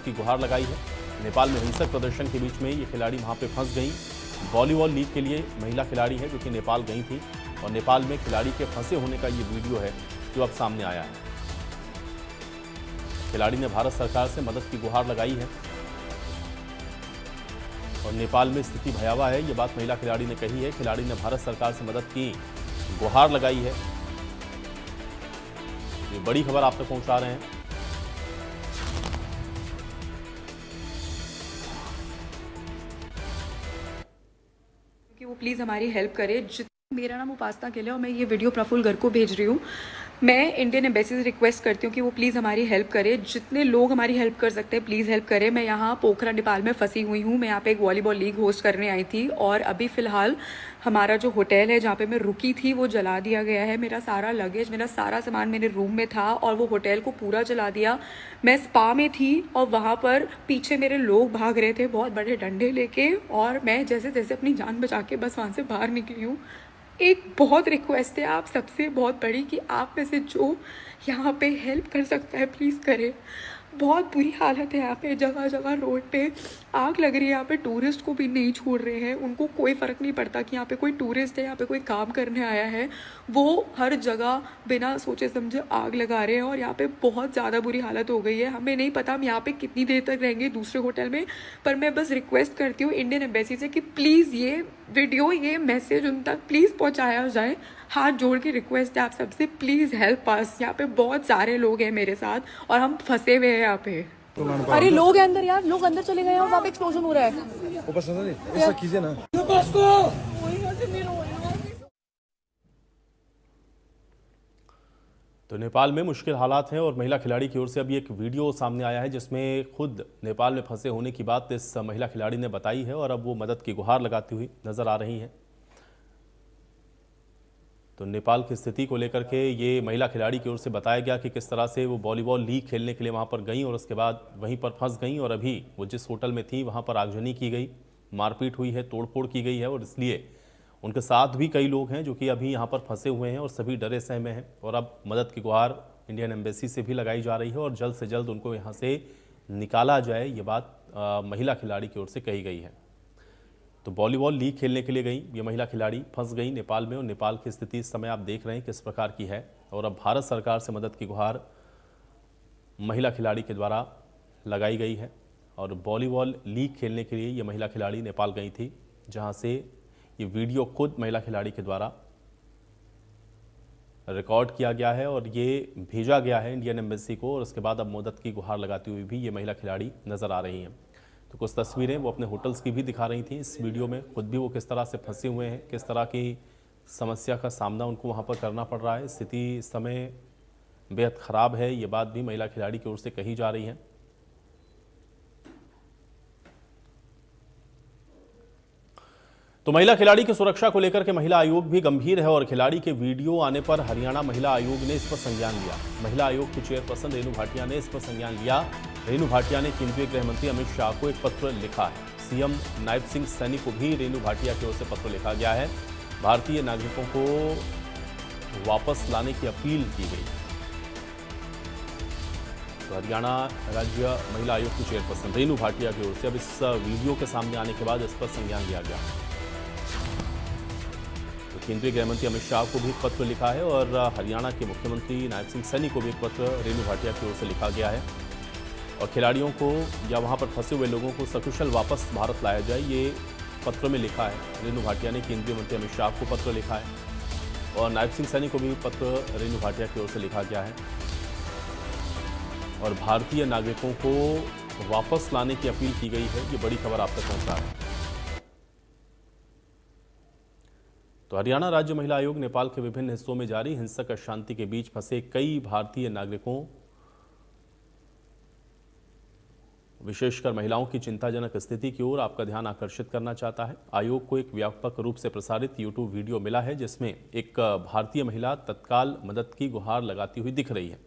की गुहार लगाई है। नेपाल में हिंसक प्रदर्शन के बीच में ये खिलाड़ी वहां पे फंस गई। वॉलीबॉल लीग के लिए महिला खिलाड़ी है जो कि नेपाल गई थी और नेपाल में खिलाड़ी के फंसे होने का ये वीडियो है जो अब सामने आया है। खिलाड़ी ने भारत सरकार से मदद की गुहार लगाई है और नेपाल में स्थिति भयावह है, ये बात महिला खिलाड़ी ने कही है। खिलाड़ी ने भारत सरकार से मदद की गुहार लगाई है। ये बड़ी खबर आप तक पहुंचा रहे हैं। कि वो प्लीज़ हमारी हेल्प करे। मेरा नाम उपासना गिल है और मैं ये वीडियो प्रफुल्ल गर्ग को भेज रही हूँ। मैं इंडियन एम्बेसी से रिक्वेस्ट करती हूँ कि वो प्लीज़ हमारी हेल्प करे। जितने लोग हमारी हेल्प कर सकते हैं प्लीज़ हेल्प करें। मैं यहाँ पोखरा नेपाल में फंसी हुई हूँ। मैं यहाँ पे एक वॉलीबॉल लीग होस्ट करने आई थी और अभी फ़िलहाल हमारा जो होटल है जहाँ पे मैं रुकी थी वो जला दिया गया है। मेरा सारा लगेज, मेरा सारा सामान मेरे रूम में था और वो होटल को पूरा जला दिया। मैं स्पा में थी और वहाँ पर पीछे मेरे लोग भाग रहे थे बहुत बड़े डंडे लेके और मैं जैसे जैसे अपनी जान बचा के बस वहाँ से बाहर निकली हूँ। एक बहुत रिक्वेस्ट है आप सबसे बहुत बड़ी कि आप में से जो यहाँ पे हेल्प कर सकता है प्लीज़ करें। बहुत बुरी हालत है यहाँ पे, जगह जगह रोड पे आग लग रही है। यहाँ पे टूरिस्ट को भी नहीं छोड़ रहे हैं, उनको कोई फ़र्क नहीं पड़ता कि यहाँ पे कोई टूरिस्ट है, यहाँ पे कोई काम करने आया है। वो हर जगह बिना सोचे समझे आग लगा रहे हैं और यहाँ पे बहुत ज़्यादा बुरी हालत हो गई है। हमें नहीं पता हम यहाँ पे कितनी देर तक रहेंगे दूसरे होटल में, पर मैं बस रिक्वेस्ट करती हूँ इंडियन एम्बेसी से कि प्लीज़ ये वीडियो, ये मैसेज उन तक प्लीज़ पहुँचाया जाए। हाथ जोड़ के रिक्वेस्ट है आप सबसे, प्लीज़ हेल्प अस। यहाँ पे बहुत सारे लोग हैं मेरे साथ और हम फंसे हुए हैं यहाँ पे। अरे लोग हैं अंदर यार, लोग अंदर चले गए और वहाँ पे एक्सप्लोजन हो रहा है। ऐसा कीजिए ना। तो नेपाल में मुश्किल हालात हैं और महिला खिलाड़ी की ओर से अभी एक वीडियो सामने आया है जिसमें खुद नेपाल में फंसे होने की बात इस महिला खिलाड़ी ने बताई है और अब वो मदद की गुहार लगाती हुई नजर आ रही हैं। तो नेपाल की स्थिति को लेकर के ये महिला खिलाड़ी की ओर से बताया गया कि किस तरह से वो वॉलीबॉल लीग खेलने के लिए वहां पर गई और उसके बाद वहीं पर फंस गई और अभी वो जिस होटल में थी वहां पर आगजनी की गई, मारपीट हुई है, तोड़फोड़ की गई है और इसलिए उनके साथ भी कई लोग हैं जो कि अभी यहाँ पर फंसे हुए हैं और सभी डरे सहमे हैं और अब मदद की गुहार इंडियन एम्बेसी से भी लगाई जा रही है और जल्द से जल्द उनको यहाँ से निकाला जाए, ये बात महिला खिलाड़ी की ओर से कही गई है। तो वॉलीबॉल लीग खेलने के लिए गई ये महिला खिलाड़ी फंस गई नेपाल में और नेपाल की स्थिति इस समय आप देख रहे हैं किस प्रकार की है और अब भारत सरकार से मदद की गुहार महिला खिलाड़ी के द्वारा लगाई गई है। और वॉलीबॉल लीग खेलने के लिए ये महिला खिलाड़ी नेपाल गई थी जहां से ये वीडियो खुद महिला खिलाड़ी के द्वारा रिकॉर्ड किया गया है और ये भेजा गया है इंडियन एम्बेसी को और उसके बाद अब मदद की गुहार लगाती हुई भी ये महिला खिलाड़ी नजर आ रही हैं। तो कुछ तस्वीरें वो अपने होटल्स की भी दिखा रही थी इस वीडियो में, खुद भी वो किस तरह से फंसे हुए हैं, किस तरह की समस्या का सामना उनको वहाँ पर करना पड़ रहा है। स्थिति इस समय बेहद ख़राब है, ये बात भी महिला खिलाड़ी की ओर से कही जा रही है। तो महिला खिलाड़ी की सुरक्षा को लेकर के महिला आयोग भी गंभीर है और खिलाड़ी के वीडियो आने पर हरियाणा महिला आयोग ने इस पर संज्ञान लिया। महिला आयोग की चेयरपर्सन रेणु भाटिया ने इस पर संज्ञान लिया। रेणु भाटिया ने केंद्रीय गृह मंत्री अमित शाह को एक पत्र लिखा है। सीएम नायब सिंह सैनी को भी रेणु भाटिया की ओर से पत्र लिखा गया है। भारतीय नागरिकों को वापस लाने की अपील की गई। तो हरियाणा राज्य महिला आयोग की चेयरपर्सन रेणु भाटिया की ओर से अब इस वीडियो के सामने आने के बाद इस पर संज्ञान लिया गया। तो केंद्रीय गृह मंत्री अमित शाह को भी एक पत्र लिखा है और हरियाणा के मुख्यमंत्री नायब सिंह सैनी को भी एक पत्र रेणु भाटिया की ओर से लिखा गया है और खिलाड़ियों को या वहां पर फंसे हुए लोगों को सकुशल वापस भारत लाया जाए, ये पत्र में लिखा है। रेणु भाटिया ने केंद्रीय मंत्री अमित शाह को पत्र लिखा है और नायब सिंह सैनी को भी पत्र रेणु भाटिया की ओर से लिखा गया है और भारतीय नागरिकों को वापस लाने की अपील की गई है। ये बड़ी खबर आप तक पहुंचा है। तो हरियाणा राज्य महिला आयोग नेपाल के विभिन्न हिस्सों में जारी हिंसक अशांति के बीच फंसे कई भारतीय नागरिकों, विशेषकर महिलाओं की चिंताजनक स्थिति की ओर आपका ध्यान आकर्षित करना चाहता है। आयोग को एक व्यापक रूप से प्रसारित यूट्यूब वीडियो मिला है जिसमें एक भारतीय महिला तत्काल मदद की गुहार लगाती हुई दिख रही है।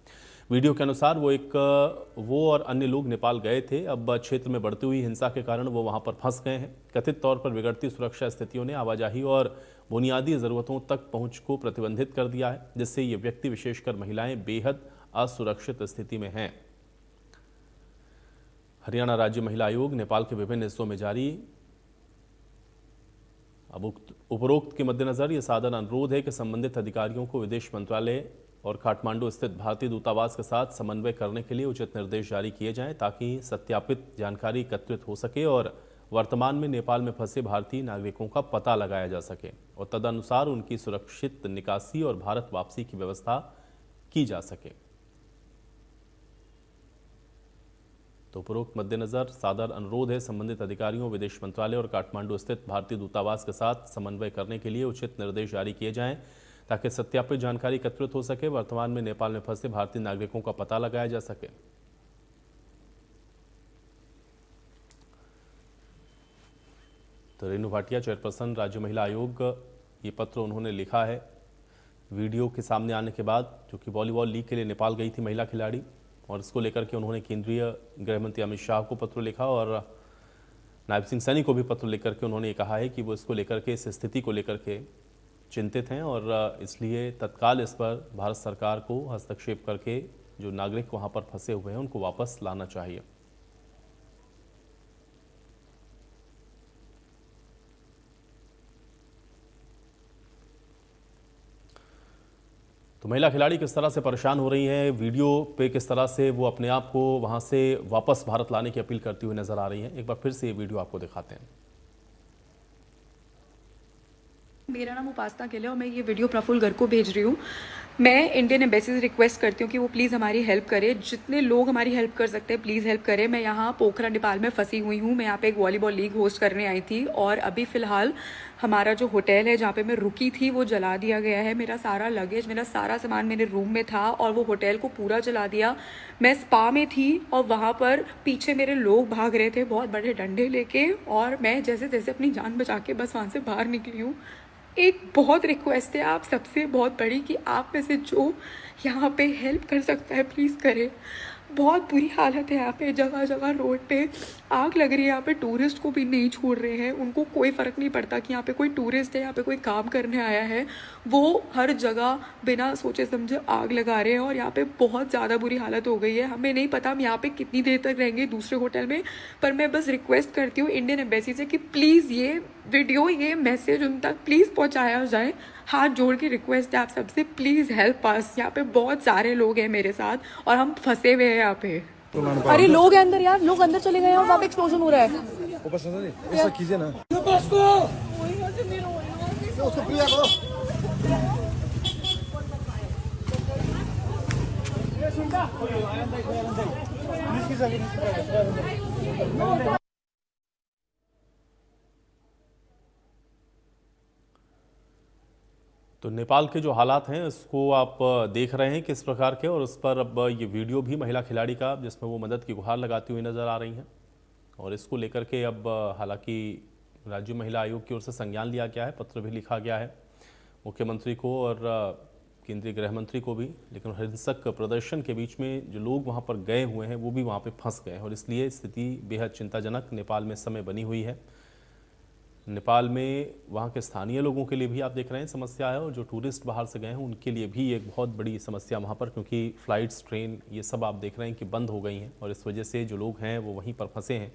वीडियो के अनुसार वो और अन्य लोग नेपाल गए थे। अब क्षेत्र में बढ़ती हुई हिंसा के कारण वो वहां पर फंस गए हैं। कथित तौर पर बिगड़ती सुरक्षा स्थितियों ने आवाजाही और बुनियादी जरूरतों तक पहुंच को प्रतिबंधित कर दिया है, जिससे ये व्यक्ति विशेषकर महिलाएं बेहद असुरक्षित स्थिति में हैं। हरियाणा राज्य महिला आयोग नेपाल के विभिन्न हिस्सों में जारी। अब उपरोक्त के मद्देनजर यह सादर अनुरोध है कि संबंधित अधिकारियों को विदेश मंत्रालय और काठमांडू स्थित भारतीय दूतावास के साथ समन्वय करने के लिए उचित निर्देश जारी किए जाएं ताकि सत्यापित जानकारी एकत्रित हो सके और वर्तमान में नेपाल में फंसे भारतीय नागरिकों का पता लगाया जा सके और तदनुसार उनकी सुरक्षित निकासी और भारत वापसी की व्यवस्था की जा सके। तो उपरोक्त मद्देनजर सादर अनुरोध है संबंधित अधिकारियों, विदेश मंत्रालय और काठमांडू स्थित भारतीय दूतावास के साथ समन्वय करने के लिए उचित निर्देश जारी किए जाएं ताकि सत्यापित जानकारी एकत्रित हो सके, वर्तमान में नेपाल में फंसे भारतीय नागरिकों का पता लगाया जा सके। तो रेणु भाटिया, चेयरपर्सन राज्य महिला आयोग, ये पत्र उन्होंने लिखा है वीडियो के सामने आने के बाद, जो कि वॉलीबॉल लीग के लिए नेपाल गई थी महिला खिलाड़ी, और इसको लेकर के उन्होंने केंद्रीय गृह मंत्री अमित शाह को पत्र लिखा और नायब सिंह सैनी को भी पत्र लेकर के उन्होंने कहा है कि वो इसको लेकर के, इस स्थिति को लेकर के चिंतित हैं और इसलिए तत्काल इस पर भारत सरकार को हस्तक्षेप करके जो नागरिक वहां पर फंसे हुए हैं उनको वापस लाना चाहिए। तो महिला खिलाड़ी किस तरह से परेशान हो रही हैं, वीडियो पे किस तरह से वो अपने आप को वहां से वापस भारत लाने की अपील करती हुई नजर आ रही हैं, एक बार फिर से ये वीडियो आपको दिखाते हैं। मेरा नाम उपासना गिल है और मैं ये वीडियो प्रफुल्ल गर्ग को भेज रही हूँ। मैं इंडियन एम्बेसी से रिक्वेस्ट करती हूँ कि वो प्लीज़ हमारी हेल्प करे, जितने लोग हमारी हेल्प कर सकते हैं प्लीज़ हेल्प करें। मैं यहाँ पोखरा नेपाल में फंसी हुई हूँ। मैं यहाँ पे एक वॉलीबॉल लीग होस्ट करने आई थी और अभी फ़िलहाल हमारा जो होटल है जहाँ पे मैं रुकी थी वो जला दिया गया है। मेरा सारा लगेज, मेरा सारा सामान मेरे रूम में था और वो होटल को पूरा जला दिया। मैं स्पा में थी और वहाँ पर पीछे मेरे लोग भाग रहे थे बहुत बड़े डंडे लेके और मैं जैसे जैसे अपनी जान बचा के बस वहाँ से बाहर निकली हूँ। एक बहुत रिक्वेस्ट है आप सबसे बहुत बड़ी कि आप में से जो यहाँ पे हेल्प कर सकता है प्लीज़ करें। बहुत बुरी हालत है यहाँ पे, जगह जगह रोड पे आग लग रही है। यहाँ पे टूरिस्ट को भी नहीं छोड़ रहे हैं, उनको कोई फ़र्क नहीं पड़ता कि यहाँ पे कोई टूरिस्ट है, यहाँ पे कोई काम करने आया है। वो हर जगह बिना सोचे समझे आग लगा रहे हैं और यहाँ पे बहुत ज़्यादा बुरी हालत हो गई है। हमें नहीं पता हम यहाँ पे कितनी देर तक रहेंगे दूसरे होटल में, पर मैं बस रिक्वेस्ट करती हूँ इंडियन एम्बेसी से कि प्लीज़ ये वीडियो, ये मैसेज उन तक प्लीज़ पहुँचाया जाए। हाथ जोड़ के रिक्वेस्ट है आप सबसे, प्लीज़ हेल्प अस। यहाँ पे बहुत सारे लोग हैं मेरे साथ और हम फंसे हुए हैं यहाँ पे। अरे लोग हैं अंदर यार, लोग अंदर चले गए हैं और वहाँ पे एक्सप्लोजन हो रहा है। ऐसा कीजिए ना, तो नेपाल के जो हालात हैं इसको आप देख रहे हैं किस प्रकार के, और उस पर अब ये वीडियो भी महिला खिलाड़ी का जिसमें वो मदद की गुहार लगाती हुई नज़र आ रही हैं और इसको लेकर के अब हालांकि राज्य महिला आयोग की ओर से संज्ञान लिया गया है, पत्र भी लिखा गया है मुख्यमंत्री को और केंद्रीय गृह मंत्री को भी, लेकिन हिंसक प्रदर्शन के बीच में जो लोग वहाँ पर गए हुए हैं वो भी वहाँ पर फंस गए और इसलिए स्थिति बेहद चिंताजनक नेपाल में इस समय बनी हुई है। नेपाल में वहाँ के स्थानीय लोगों के लिए भी आप देख रहे हैं समस्या है और जो टूरिस्ट बाहर से गए हैं उनके लिए भी एक बहुत बड़ी समस्या वहाँ पर, क्योंकि फ़्लाइट्स, ट्रेन, ये सब आप देख रहे हैं कि बंद हो गई हैं और इस वजह से जो लोग हैं वो वहीं पर फंसे हैं।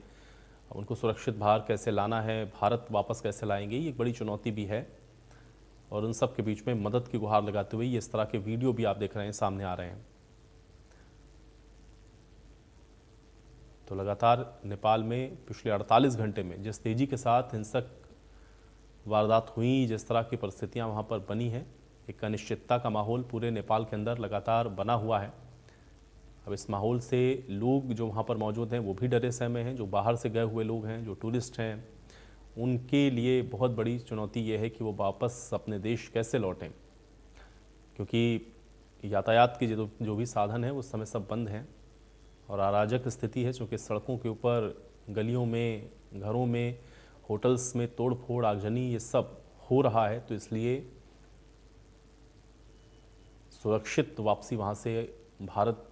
उनको सुरक्षित बाहर कैसे लाना है, भारत वापस कैसे लाएंगे, ये एक बड़ी चुनौती भी है और उन सब के बीच में मदद की गुहार लगाते हुए इस तरह के वीडियो भी आप देख रहे हैं सामने आ रहे हैं। तो लगातार नेपाल में पिछले 48 घंटे में जिस तेज़ी के साथ हिंसक वारदात हुई, जिस तरह की परिस्थितियां वहां पर बनी हैं, एक अनिश्चितता का माहौल पूरे नेपाल के अंदर लगातार बना हुआ है। अब इस माहौल से लोग जो वहां पर मौजूद हैं वो भी डरे सहमे हैं, जो बाहर से गए हुए लोग हैं, जो टूरिस्ट हैं, उनके लिए बहुत बड़ी चुनौती ये है कि वो वापस अपने देश कैसे लौटें, क्योंकि यातायात के जो भी साधन हैं उस समय सब बंद हैं और अराजक स्थिति है, चूँकि सड़कों के ऊपर, गलियों में, घरों में, होटल्स में तोड़ फोड़, आगजनी, ये सब हो रहा है। तो इसलिए सुरक्षित वापसी, वहाँ से भारत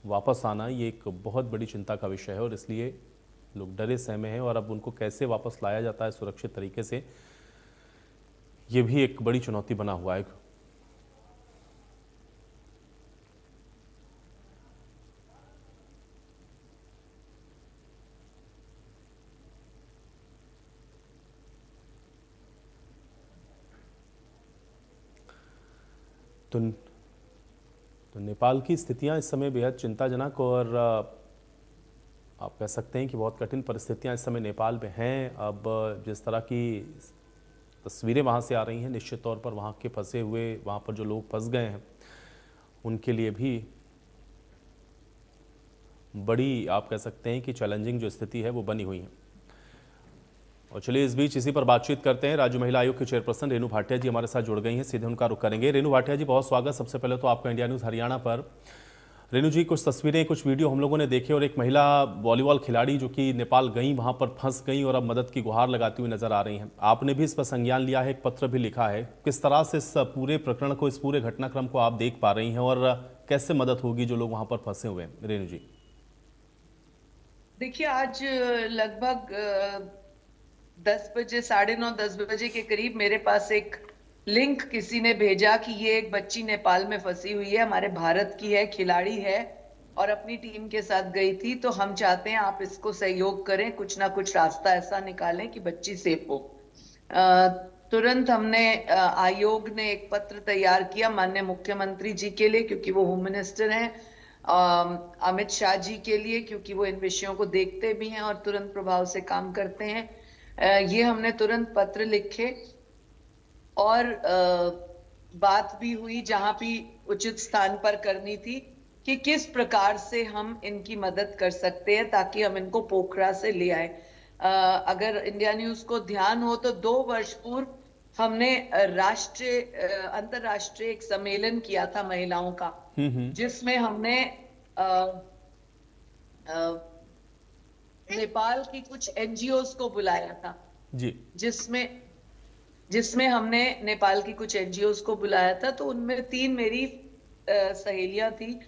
वापस आना, ये एक बहुत बड़ी चिंता का विषय है और इसलिए लोग डरे सहमे हैं और अब उनको कैसे वापस लाया जाता है सुरक्षित तरीके से, ये भी एक बड़ी चुनौती बना हुआ है। तो नेपाल की स्थितियां इस समय बेहद चिंताजनक और आप कह सकते हैं कि बहुत कठिन परिस्थितियां इस समय नेपाल में हैं। अब जिस तरह की तस्वीरें वहां से आ रही हैं, निश्चित तौर पर वहां के फंसे हुए, वहां पर जो लोग फंस गए हैं, उनके लिए भी बड़ी आप कह सकते हैं कि चैलेंजिंग जो स्थिति है वो बनी हुई है। और चलिए इस बीच इसी पर बातचीत करते हैं। राज्य महिला आयोग के चेयरपर्सन रेणु भाटिया जी हमारे साथ जुड़ गई हैं, सीधे उनका रुख करेंगे। रेणु भाटिया जी, बहुत स्वागत सबसे पहले तो आपका इंडिया न्यूज़ हरियाणा पर। रेणु जी, कुछ तस्वीरें, कुछ वीडियो हम लोगों ने देखे और एक महिला वॉलीबॉल खिलाड़ी जो कि नेपाल गई, वहां पर फंस गई और अब मदद की गुहार लगाती हुई नजर आ रही हैं। आपने भी इस पर संज्ञान लिया है, एक पत्र भी लिखा है। किस तरह से इस पूरे प्रकरण को, इस पूरे घटनाक्रम को आप देख पा रही हैं और कैसे मदद होगी जो लोग वहां पर फंसे हुए हैं? रेणु जी देखिए, आज लगभग 10 बजे, 9:30 10 बजे के करीब मेरे पास एक लिंक किसी ने भेजा कि ये एक बच्ची नेपाल में फंसी हुई है, हमारे भारत की है, खिलाड़ी है और अपनी टीम के साथ गई थी, तो हम चाहते हैं आप इसको सहयोग करें, कुछ ना कुछ रास्ता ऐसा निकालें कि बच्ची सेफ हो। तुरंत हमने आयोग ने एक पत्र तैयार किया माननीय मुख्यमंत्री जी के लिए, क्योंकि वो होम मिनिस्टर हैं, अमित शाह जी के लिए, क्योंकि वो इन विषयों को देखते भी हैं और तुरंत प्रभाव से काम करते हैं। ये हमने तुरंत पत्र लिखे और बात भी हुई जहां भी उचित स्थान पर करनी थी कि किस प्रकार से हम इनकी मदद कर सकते हैं ताकि हम इनको पोखरा से ले आए। अगर इंडिया न्यूज को ध्यान हो तो 2 वर्ष पूर्व हमने अंतरराष्ट्रीय एक सम्मेलन किया था महिलाओं का, जिसमें हमने नेपाल की कुछ एनजीओज को बुलाया था जी, जिसमें हमने नेपाल की कुछ एनजीओज को बुलाया था। तो उनमें 3 मेरी सहेलियां थी,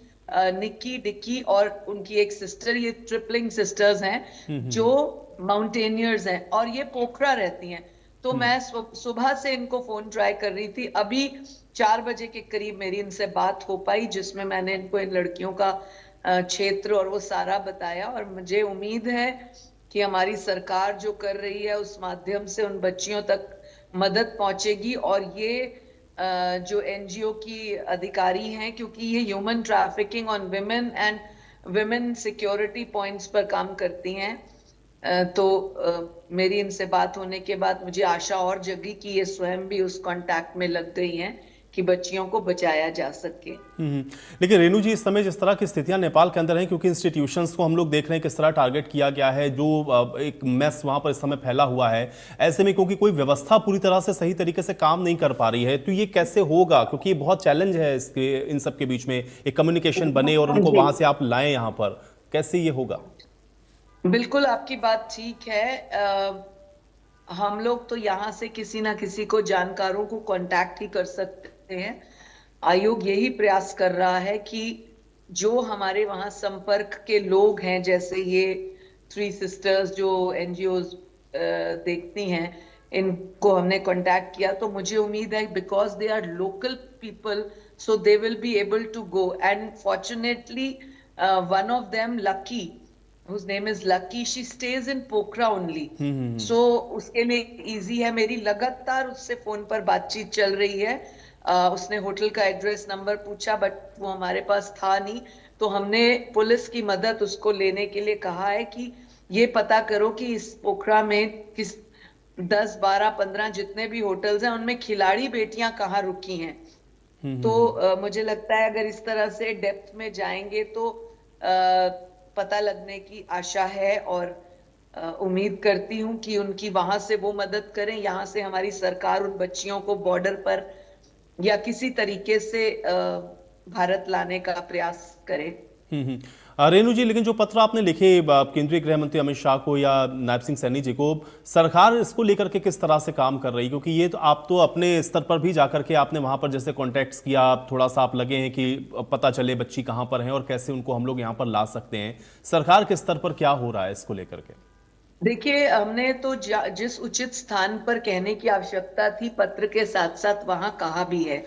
निक्की, डिक्की और उनकी एक सिस्टर। ये ट्रिपलिंग सिस्टर्स हैं जो माउंटेनियर्स हैं और ये पोखरा रहती हैं। तो मैं सुबह से इनको फोन ट्राई कर रही थी। अभी 4 बजे के करीब मेरी इनसे बात हो पाई, जिसमें मैंने इनको इन लड़कियों का क्षेत्र और वो सारा बताया। और मुझे उम्मीद है कि हमारी सरकार जो कर रही है उस माध्यम से उन बच्चियों तक मदद पहुंचेगी। और ये जो एनजीओ की अधिकारी हैं, क्योंकि ये human trafficking on women and women security points पर काम करती हैं, तो मेरी इनसे बात होने के बाद मुझे आशा और जगी कि ये स्वयं भी उस कांटेक्ट में लग गई हैं कि बच्चियों को बचाया जा सके। लेकिन रेणु जी, इस समय जिस तरह की स्थितियां नेपाल के अंदर हैं, क्योंकि इंस्टीट्यूशंस को हम लोग देख रहे हैं किस तरह टारगेट किया गया है, जो एक मेस वहां पर इस समय फैला हुआ है, ऐसे में क्योंकि कोई व्यवस्था पूरी तरह से सही तरीके से काम नहीं कर पा रही है, तो ये कैसे होगा? क्योंकि ये बहुत चैलेंज है इसके, इन सब के बीच में एक कम्युनिकेशन बने और उनको वहां से आप लाएं यहाँ पर, कैसे ये होगा? बिल्कुल, आपकी बात ठीक है। हम लोग तो यहाँ से किसी ना किसी को, जानकारों को कांटेक्ट ही कर सकते हैं। आयोग यही प्रयास कर रहा है कि जो हमारे वहाँ संपर्क के लोग हैं, जैसे ये 3 सिस्टर्स जो एनजीओज देखती हैं, इनको हमने कांटेक्ट किया। तो मुझे उम्मीद है because they are local people, so they will be able to go. And fortunately one of them, Lucky, whose name is Lucky, she stays in Pokhara only. So उसके लिए इजी है। मेरी लगातार उससे फोन पर बातचीत चल रही है। उसने होटल का एड्रेस नंबर पूछा, बट वो हमारे पास था नहीं। तो हमने पुलिस की मदद उसको लेने के लिए कहा है कि ये पता करो कि इस पोखरा में किस 10, 12, 15 जितने भी होटल्स हैं उनमें खिलाड़ी बेटियां कहाँ रुकी हैं। तो मुझे लगता है अगर इस तरह से डेप्थ में जाएंगे तो पता लगने की आशा है। और उम्मीद करती हूँ कि उनकी वहां से वो मदद करें, यहाँ से हमारी सरकार उन बच्चियों को बॉर्डर पर या किसी तरीके से भारत लाने का प्रयास करे। रेणु जी, लेकिन जो पत्र आपने लिखे केंद्रीय गृह मंत्री अमित शाह को या नायब सिंह सैनी जी को, सरकार इसको लेकर के किस तरह से काम कर रही? क्योंकि ये तो आप तो अपने स्तर पर भी जाकर के आपने वहां पर जैसे कॉन्टेक्ट्स किया, थोड़ा सा आप लगे हैं कि पता चले बच्ची कहां पर है और कैसे उनको हम लोग यहाँ पर ला सकते हैं। सरकार के स्तर पर क्या हो रहा है इसको लेकर के? देखिए, हमने तो जिस उचित स्थान पर कहने की आवश्यकता थी पत्र के साथ साथ वहां कहा भी है।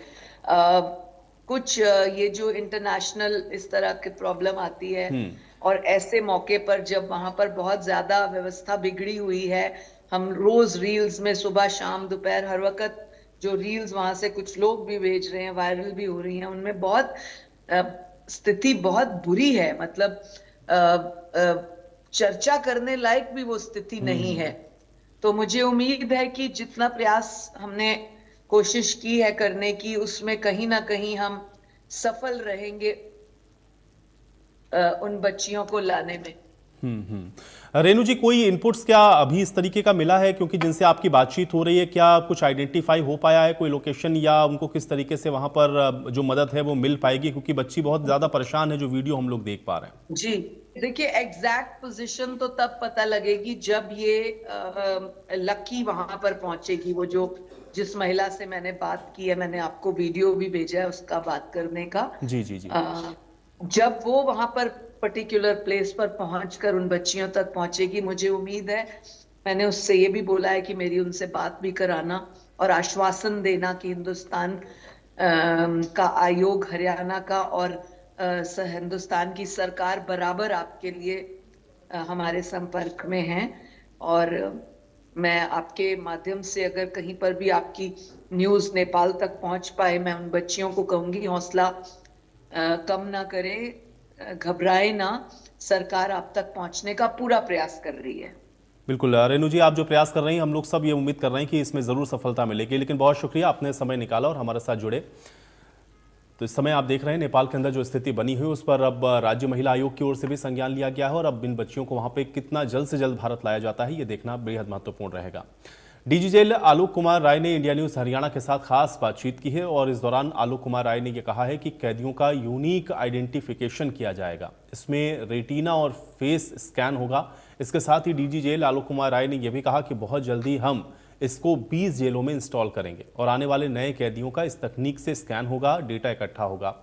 कुछ ये जो इंटरनेशनल इस तरह की प्रॉब्लम आती है और ऐसे मौके पर जब वहां पर बहुत ज्यादा व्यवस्था बिगड़ी हुई है, हम रोज रील्स में सुबह शाम दोपहर हर वक्त जो रील्स वहां से कुछ लोग भी भेज रहे हैं, वायरल भी हो रही हैं, उनमें बहुत स्थिति बहुत बुरी है। मतलब चर्चा करने लायक भी वो स्थिति नहीं है। तो मुझे उम्मीद है कि जितना प्रयास हमने कोशिश की है करने की, उसमें कहीं ना कहीं हम सफल रहेंगे उन बच्चियों को लाने में। रेणु जी, कोई इनपुट्स क्या अभी इस तरीके का मिला है, क्योंकि जिनसे आपकी बातचीत हो रही है, क्या कुछ आइडेंटिफाई हो पाया है, कोई लोकेशन, या उनको किस तरीके से वहां पर जो मदद है वो मिल पाएगी, क्योंकि बच्ची बहुत ज्यादा परेशान है, जो वीडियो हम लोग देख पा रहे हैं। जी देखिए, एग्जैक्ट पोजीशन तो तब पता लगेगी जब ये लकी वहां पर पहुंचेगी। वो जो जिस महिला से मैंने बात की है, मैंने आपको वीडियो भी भेजा है उसका बात करने का। जी जी जी। जब वो वहां पर पर्टिकुलर प्लेस पर पहुंचकर उन बच्चियों तक पहुंचेगी, मुझे उम्मीद है, मैंने उससे ये भी बोला है कि मेरी उनसे बात भी कराना और आश्वासन देना कि हिंदुस्तान का आयोग, हरियाणा का और हिंदुस्तान की सरकार बराबर आपके लिए हमारे संपर्क में हैं। और मैं आपके माध्यम से अगर कहीं पर भी आपकी न्यूज़ नेपाल तक पहुंच पाए, मैं उन बच्चियों को कहूंगी हौसला कम ना करें, घबराए ना, सरकार आप तक पहुंचने का पूरा प्रयास कर रही है। बिल्कुल रेणु जी, आप जो प्रयास कर रही हैं, हम लोग सब ये उम्मीद कर रहे हैं कि इसमें जरूर सफलता मिलेगी। लेकिन बहुत शुक्रिया, आपने समय निकाला और हमारे साथ जुड़े। तो इस समय आप देख रहे हैं नेपाल के अंदर जो स्थिति बनी हुई, उस पर अब राज्य महिला आयोग की ओर से भी संज्ञान लिया गया है, और अब इन बच्चियों को वहां पे कितना जल्द से जल्द भारत लाया जाता है, ये देखना बेहद महत्वपूर्ण रहेगा। डीजी जेल आलोक कुमार राय ने इंडिया न्यूज हरियाणा के साथ खास बातचीत की है, और इस दौरान आलोक कुमार राय ने यह कहा है कि कैदियों का यूनिक आइडेंटिफिकेशन किया जाएगा। इसमें रेटिना और फेस स्कैन होगा। इसके साथ ही डीजी जेल आलोक कुमार राय ने यह भी कहा कि बहुत जल्दी हम इसको 20 जेलों में इंस्टॉल करेंगे, और आने वाले नए कैदियों का इस तकनीक से स्कैन होगा, डेटा इकट्ठा होगा।